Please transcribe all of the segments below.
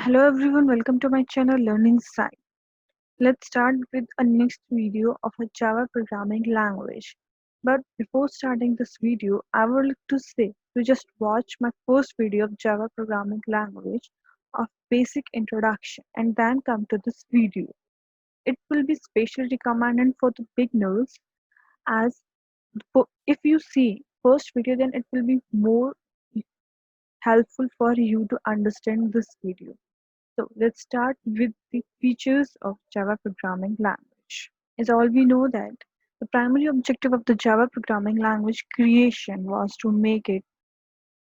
Hello everyone, welcome to my channel Learning Side. Let's start with a next video of a Java programming language. But before starting this video, I would like to say to just watch my first video of Java programming language of basic introduction and then come to this video. It will be specially recommended for the beginners as if you see first video then it will be more helpful for you to understand this video. So let's start with the features of Java programming language. As all we know that the primary objective of the Java programming language creation was to make it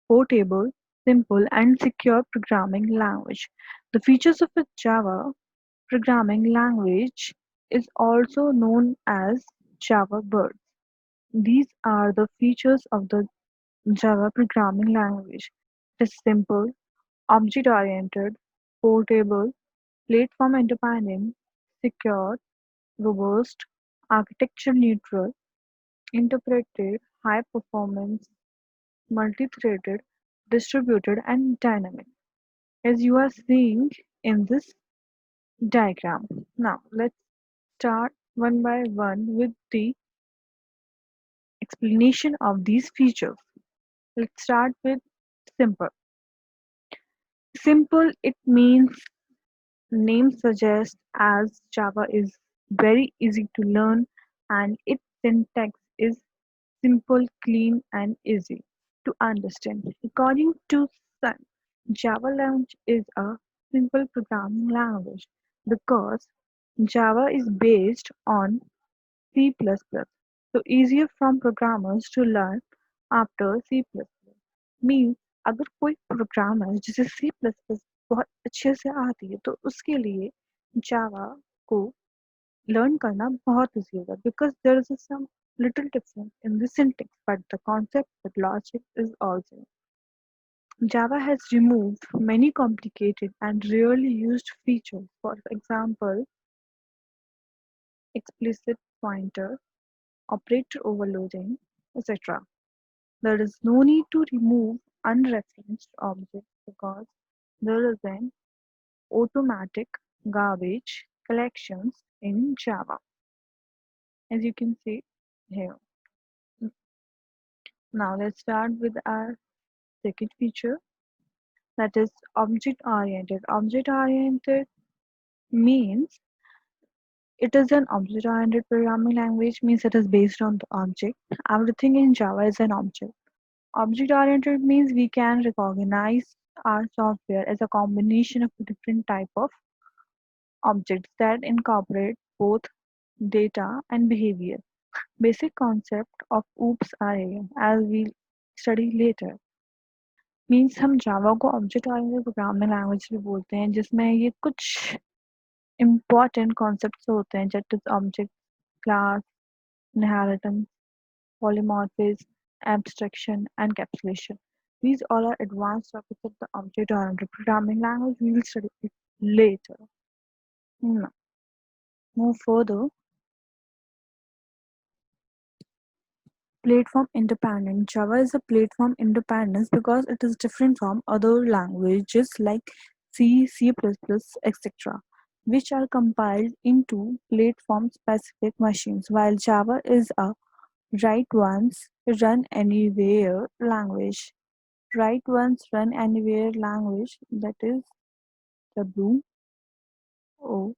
portable, simple, and secure programming language. The features of a Java programming language is also known as Java Bird. These are the features of the Java programming language. It is simple, object-oriented, portable, platform independent, secure, robust, architecture neutral, interpreted, high performance, multi-threaded, distributed, and dynamic, as you are seeing in this diagram. Now, let's start one by one with the explanation of these features. Let's start with simple. Simple, it means name suggests as Java is very easy to learn and its syntax is simple, clean, and easy to understand. According to Sun, Java language is a simple programming language because Java is based on C++, so easier from programmers to learn after C++. Means अगर कोई programme है जिसे C plus plus बहुत अच्छे से आती है तो उसके लिए जावा को लर्न करना बहुत ईजी होगा because there is some little difference in the syntax, but the concept with logic is also. Java has removed many complicated and rarely used features, for example, explicit pointer, operator overloading, etc. There is no need to remove unreferenced objects because there is an automatic garbage collections in Java, as you can see here. Now let's start with our second feature, that is object oriented. Object oriented means it is an object oriented programming language, means it is based on the object. Everything in Java is an object. Object oriented means we can recognize our software as a combination of different type of objects that incorporate both data and behavior. Basic concept of OOPS are here, as we'll study later. Means हम जावा को object oriented programming language भी बोलते हैं जिसमें ये कुछ important concepts होते हैं जैसे object, class, inheritance, polymorphism, abstraction, and encapsulation. These all are advanced topics of the object-oriented programming language. We will study it later. Now, move further. Platform independent. Java is a platform independence because it is different from other languages like C, C++, etc., which are compiled into platform-specific machines, while Java is a write once, run anywhere language. Write once, run anywhere language, that is WORA,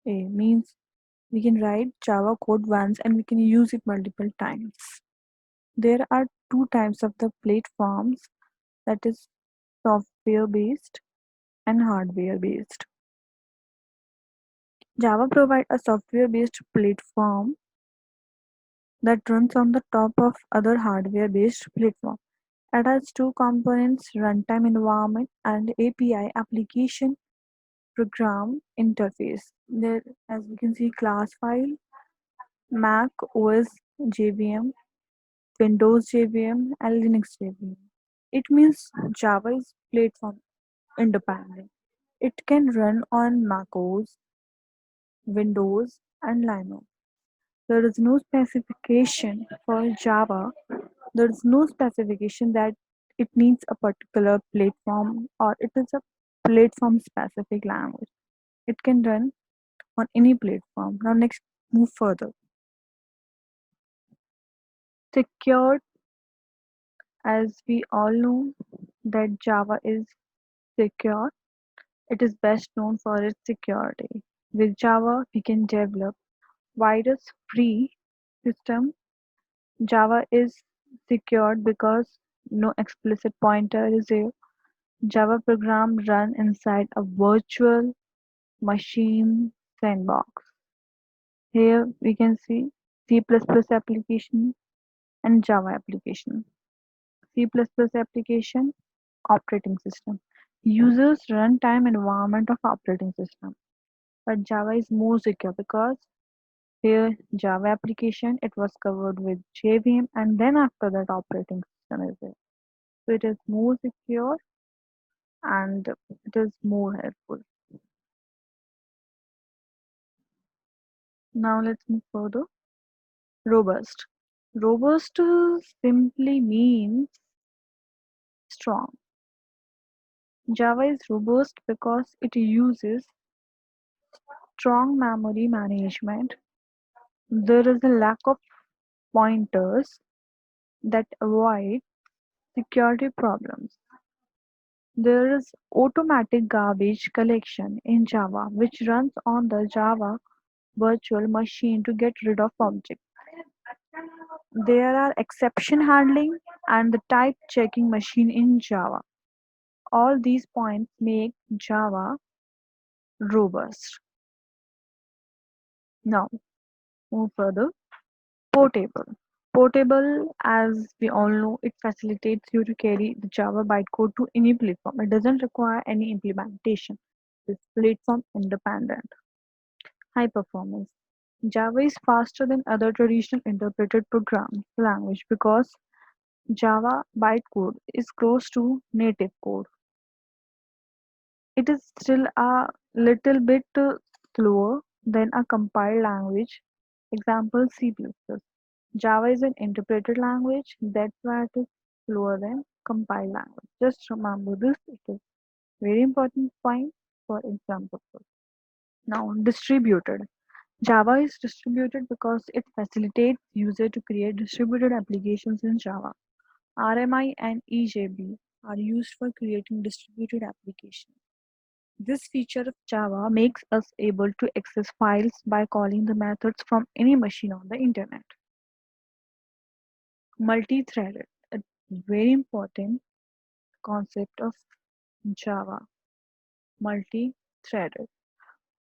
means we can write Java code once and we can use it multiple times. There are two types of the platforms, that is software based and hardware based. Java provides a software based platform that runs on the top of other hardware based platform. It has two components, runtime environment and API application program interface. There, as we can see, class file, Mac OS JVM, Windows JVM, and Linux JVM. It means Java is platform independent. It can run on macOS, Windows, and Linux. There is no specification for Java. There is no specification that it needs a particular platform or it is a platform specific language. It can run on any platform. Now next move further. Secured, as we all know that Java is secure. It is best known for its security. With Java, we can develop virus-free system. Java is secured because no explicit pointer is there. Java program run inside a virtual machine sandbox. Here we can see C++ application and Java application. C++ application operating system. Users runtime environment of operating system. But Java is more secure because here Java application it was covered with JVM and then after that operating system is there. So it is more secure and it is more helpful. Now let's move further. Robust. Robust simply means strong. Java is robust because it uses strong memory management. There is a lack of pointers that avoid security problems. There is automatic garbage collection in Java which runs on the Java virtual machine to get rid of objects. There are exception handling and the type checking machine in Java. All these points make Java robust. Now, move further. Portable. Portable, as we all know, it facilitates you to carry the Java bytecode to any platform. It doesn't require any implementation. It's platform independent. High performance. Java is faster than other traditional interpreted program language because Java bytecode is close to native code. It is still a little bit slower than a compiled language. Example C++. Java is an interpreted language, that's why it is slower than compiled language. Just remember this, it is very important point for exam purpose. Now, distributed. Java is distributed because it facilitates user to create distributed applications in Java. RMI and EJB are used for creating distributed applications. This feature of Java makes us able to access files by calling the methods from any machine on the internet. Multi-threaded, a very important concept of Java. Multi-threaded.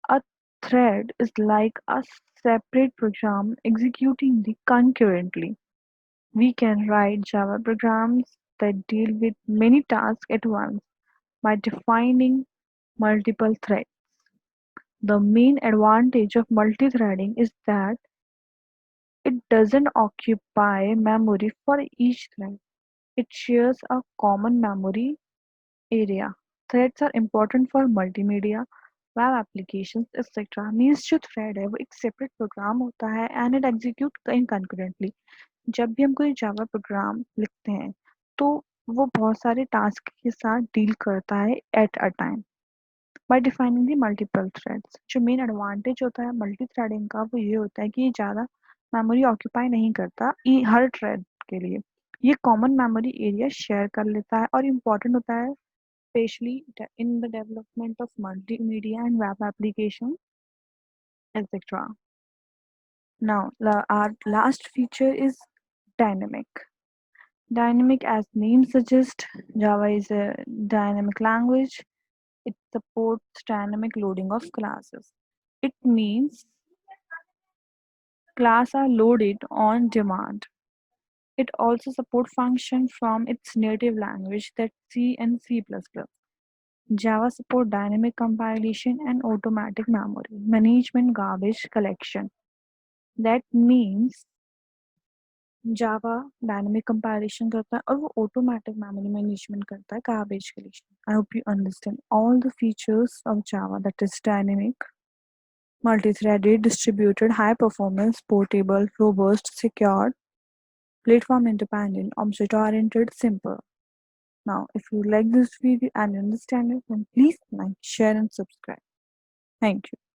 A thread is like a separate program executing the concurrently. We can write Java programs that deal with many tasks at once by defining multiple threads. The main advantage of multithreading is that it doesn't occupy memory for each thread. It shares a common memory area. Threads are important for multimedia, web applications etcetera means जो thread है वो एक separate programme होता है and it execute in concurrently जब भी हम कोई जावा प्रोग्राम लिखते हैं तो वो बहुत सारे टास्क के साथ डील करता है at a time bye defining the multiple threads जो मेन एडवांटेज होता है मल्टी थ्रेडिंग का वो ये होता है कि ये ज़्यादा मेमोरी ऑक्यूपाई नहीं करता हर थ्रेड के लिए ये कॉमन मेमोरी एरिया शेयर कर लेता है और इम्पॉर्टेंट होता है especially in the development of multimedia and web applications, etc. Now, our last feature is dynamic. Dynamic, as name suggests, Java is a dynamic language. It supports dynamic loading of classes. It means class are loaded on demand. It also supports function from its native language, that C and C++. Java support dynamic compilation and automatic memory management garbage collection. That means Java dynamic compilation करता है और वो automatic memory management करता है garbage collection. I hope you understand all the features of Java, that is dynamic, multi-threaded, distributed, high performance, portable, robust, secure, platform independent, object oriented, simple. Now, if you like this video and understand it, then please like, share, and subscribe. Thank you.